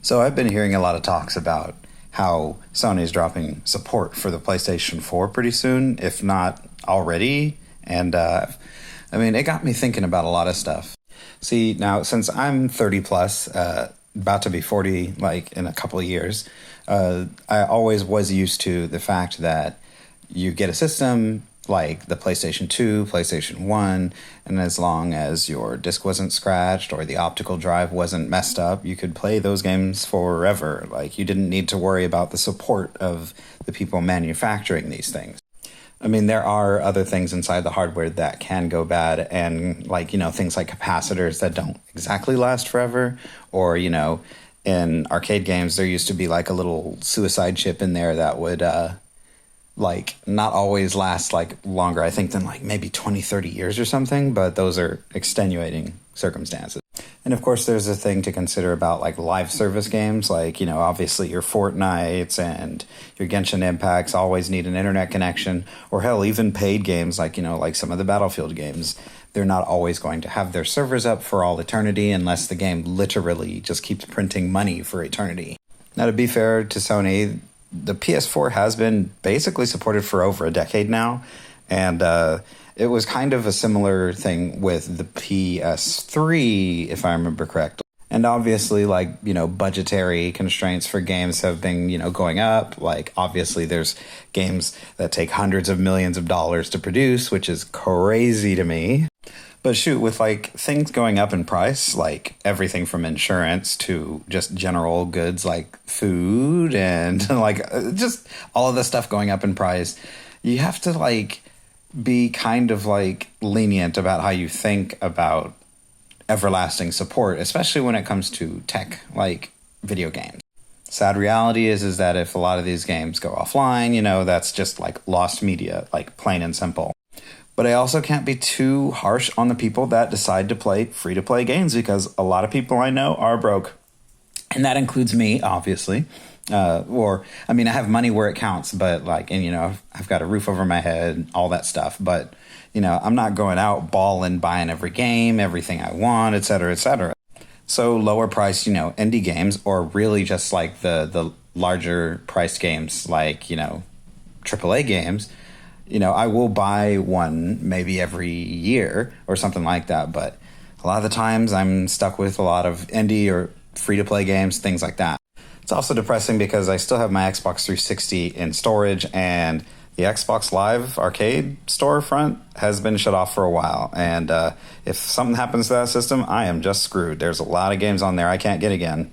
So I've been hearing a lot of talks about how Sony's dropping support for the PlayStation 4 pretty soon, if not already. And I mean, it got me thinking about a lot of stuff. See, now since I'm 30 plus, about to be 40 like in a couple of years, I always was used to the fact that you get a system like the PlayStation 2, PlayStation 1, and as long as your disc wasn't scratched or the optical drive wasn't messed up, you could play those games forever. Like, you didn't need to worry about the support of the people manufacturing these things. I mean, there are other things inside the hardware that can go bad, and like, things like capacitors that don't exactly last forever, or, in arcade games, there used to be like a little suicide chip in there that would, like not always last like longer, I think, than like maybe 20, 30 years or something, but those are extenuating circumstances. And of course, there's a thing to consider about like live service games, like, obviously your Fortnites and your Genshin Impacts always need an internet connection, or hell, even paid games like, like some of the Battlefield games. They're not always going to have their servers up for all eternity unless the game literally just keeps printing money for eternity. Now, to be fair to Sony, the PS4 has been basically supported for over a decade now, and it was kind of a similar thing with the PS3, if I remember correct. And obviously, like, budgetary constraints for games have been, going up. Like, obviously, there's games that take hundreds of millions of dollars to produce, which is crazy to me. But shoot, with like things going up in price, like everything from insurance to just general goods like food and like just all of the stuff going up in price, you have to like be kind of like lenient about how you think about everlasting support, especially when it comes to tech like video games. Sad reality is that if a lot of these games go offline, that's just like lost media, like plain and simple. But I also can't be too harsh on the people that decide to play free-to-play games, because a lot of people I know are broke. And that includes me, obviously. I have money where it counts, but like, and I've got a roof over my head, all that stuff. But, I'm not going out balling, buying every game, everything I want, et cetera, et cetera. So lower priced, indie games, or really just like the larger priced games like, AAA games, I will buy one maybe every year or something like that. But a lot of the times I'm stuck with a lot of indie or free-to-play games, things like that. It's also depressing because I still have my Xbox 360 in storage, and the Xbox Live Arcade storefront has been shut off for a while. And if something happens to that system, I am just screwed. There's a lot of games on there I can't get again.